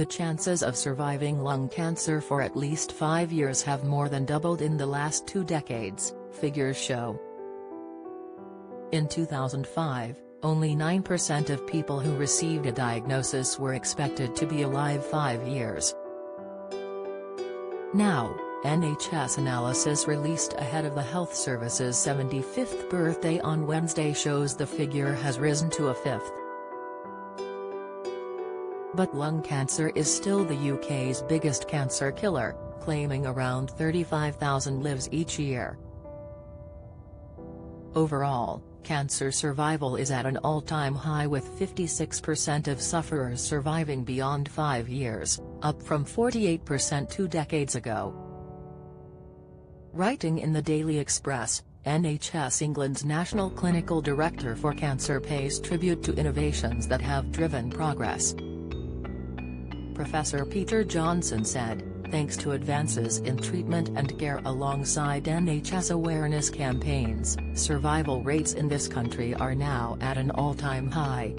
The chances of surviving lung cancer for at least 5 years have more than doubled in the last 2 decades, figures show. In 2005, only 9% of people who received a diagnosis were expected to be alive 5 years. Now, NHS analysis released ahead of the Health Service's 75th birthday on Wednesday shows the figure has risen to a fifth. But lung cancer is still the UK's biggest cancer killer, claiming around 35,000 lives each year. Overall, cancer survival is at an all-time high with 56% of sufferers surviving beyond 5 years, up from 48% 2 decades ago. Writing in the Daily Express, NHS England's National Clinical Director for Cancer pays tribute to innovations that have driven progress. Professor Peter Johnson said, thanks to advances in treatment and care alongside NHS awareness campaigns, survival rates in this country are now at an all-time high.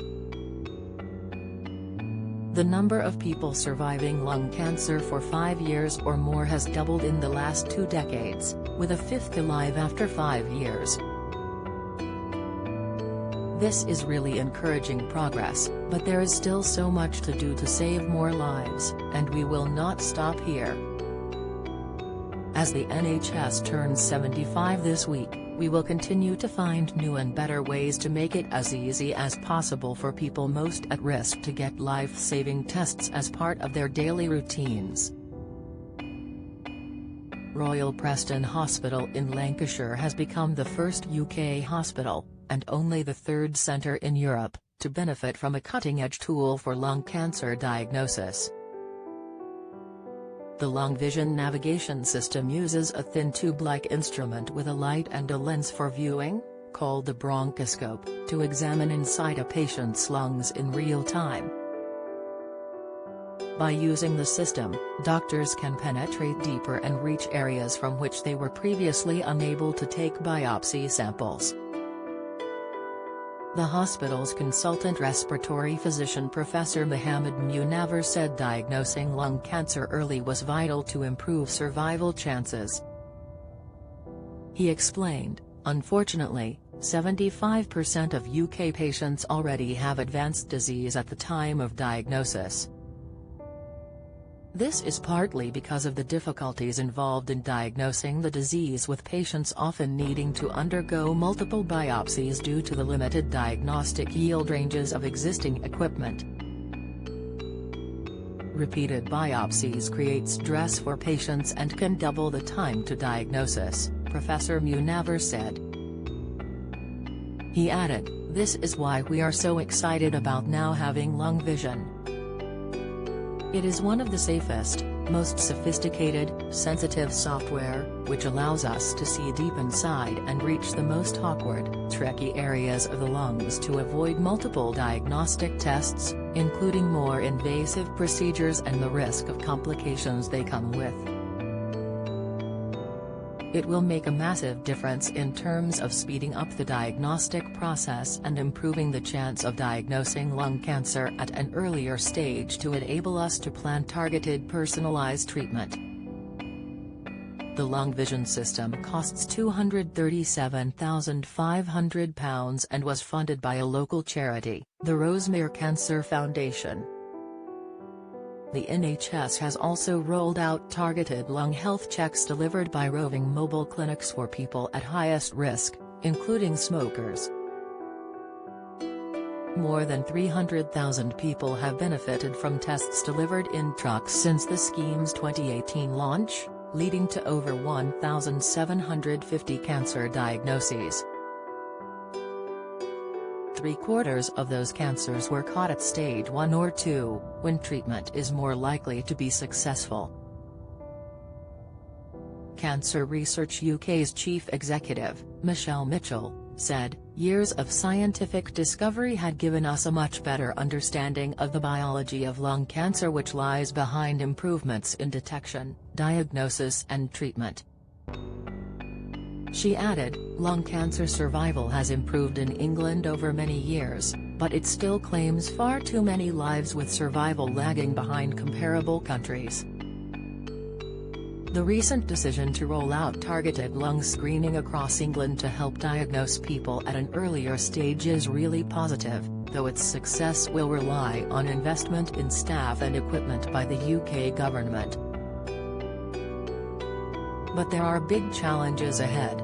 The number of people surviving lung cancer for 5 years or more has doubled in the last 2 decades, with a fifth alive after 5 years. This is really encouraging progress, but there is still so much to do to save more lives, and we will not stop here. As the NHS turns 75 this week, we will continue to find new and better ways to make it as easy as possible for people most at risk to get life-saving tests as part of their daily routines. Royal Preston Hospital in Lancashire has become the first UK hospital, and only the 3rd centre in Europe, to benefit from a cutting-edge tool for lung cancer diagnosis. The Lung Vision navigation system uses a thin tube-like instrument with a light and a lens for viewing, called the bronchoscope, to examine inside a patient's lungs in real time. By using the system, doctors can penetrate deeper and reach areas from which they were previously unable to take biopsy samples. The hospital's consultant respiratory physician Professor Mohammed Munawar said diagnosing lung cancer early was vital to improve survival chances. He explained, unfortunately, 75% of UK patients already have advanced disease at the time of diagnosis. This is partly because of the difficulties involved in diagnosing the disease, with patients often needing to undergo multiple biopsies due to the limited diagnostic yield ranges of existing equipment. Repeated biopsies create stress for patients and can double the time to diagnosis, Professor Munawar said. He added, "This is why we are so excited about now having Lung Vision. It is one of the safest, most sophisticated, sensitive software, which allows us to see deep inside and reach the most awkward, tricky areas of the lungs to avoid multiple diagnostic tests, including more invasive procedures and the risk of complications they come with. It will make a massive difference in terms of speeding up the diagnostic process and improving the chance of diagnosing lung cancer at an earlier stage to enable us to plan targeted personalized treatment." The Lung Vision system costs £237,500 and was funded by a local charity, the Rosemere Cancer Foundation. The NHS has also rolled out targeted lung health checks delivered by roving mobile clinics for people at highest risk, including smokers. More than 300,000 people have benefited from tests delivered in trucks since the scheme's 2018 launch, leading to over 1,750 cancer diagnoses. 3/4 of those cancers were caught at stage 1 or 2, when treatment is more likely to be successful. Cancer Research UK's chief executive, Michelle Mitchell, said, "Years of scientific discovery had given us a much better understanding of the biology of lung cancer, which lies behind improvements in detection, diagnosis and treatment." She added, "Lung cancer survival has improved in England over many years, but it still claims far too many lives, with survival lagging behind comparable countries. The recent decision to roll out targeted lung screening across England to help diagnose people at an earlier stage is really positive, though its success will rely on investment in staff and equipment by the UK government. But there are big challenges ahead.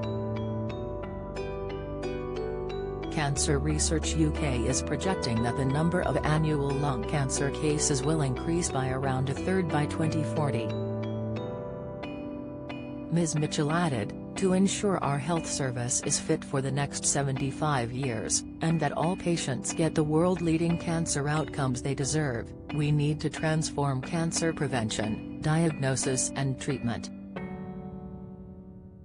Cancer Research UK is projecting that the number of annual lung cancer cases will increase by around a third by 2040. Ms. Mitchell added, "To ensure our health service is fit for the next 75 years, and that all patients get the world-leading cancer outcomes they deserve, we need to transform cancer prevention, diagnosis and treatment."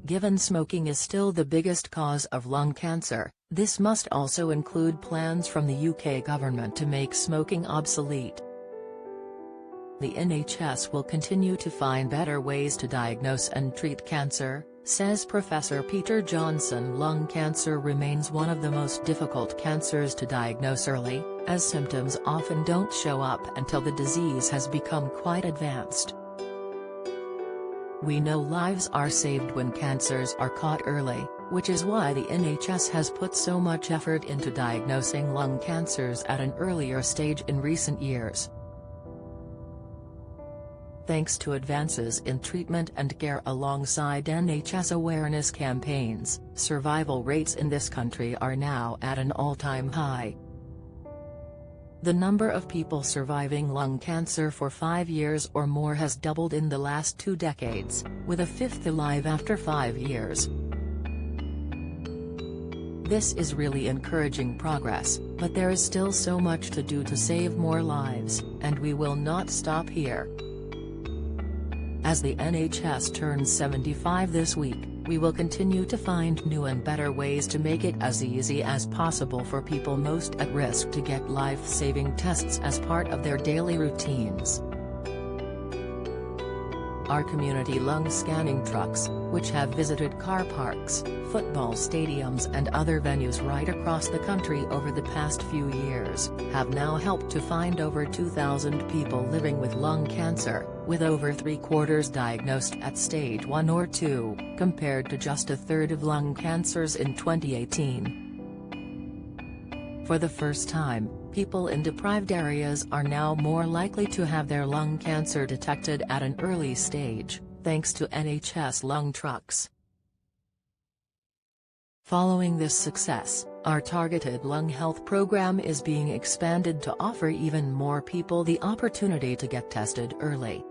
Given smoking is still the biggest cause of lung cancer, this must also include plans from the UK government to make smoking obsolete. The NHS will continue to find better ways to diagnose and treat cancer, says Professor Peter Johnson. Lung cancer remains one of the most difficult cancers to diagnose early, as symptoms often don't show up until the disease has become quite advanced. "We know lives are saved when cancers are caught early, which is why the NHS has put so much effort into diagnosing lung cancers at an earlier stage in recent years." Thanks to advances in treatment and care alongside NHS awareness campaigns, survival rates in this country are now at an all-time high. The number of people surviving lung cancer for 5 years or more has doubled in the last 2 decades, with a fifth alive after 5 years. This is really encouraging progress, but there is still so much to do to save more lives, and we will not stop here. As the NHS turns 75 this week, we will continue to find new and better ways to make it as easy as possible for people most at risk to get life-saving tests as part of their daily routines. Our community lung scanning trucks, which have visited car parks, football stadiums and other venues right across the country over the past few years, have now helped to find over 2,000 people living with lung cancer, with over 3/4 diagnosed at stage 1 or 2, compared to just a third of lung cancers in 2018. For the first time, people in deprived areas are now more likely to have their lung cancer detected at an early stage, thanks to NHS lung trucks. Following this success, our targeted lung health program is being expanded to offer even more people the opportunity to get tested early.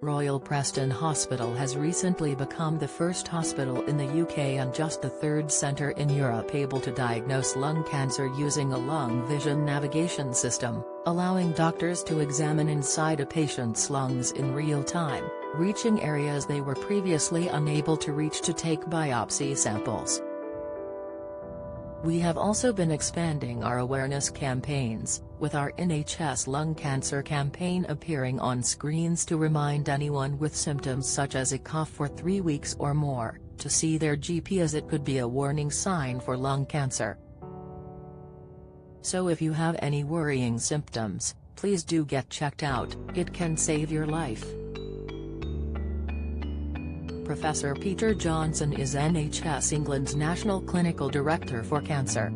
Royal Preston Hospital has recently become the first hospital in the UK and just the third centre in Europe able to diagnose lung cancer using a lung vision navigation system, allowing doctors to examine inside a patient's lungs in real time, reaching areas they were previously unable to reach to take biopsy samples. We have also been expanding our awareness campaigns, with our NHS lung cancer campaign appearing on screens to remind anyone with symptoms such as a cough for 3 weeks or more, to see their GP, as it could be a warning sign for lung cancer. So if you have any worrying symptoms, please do get checked out, it can save your life. Professor Peter Johnson is NHS England's National Clinical Director for Cancer.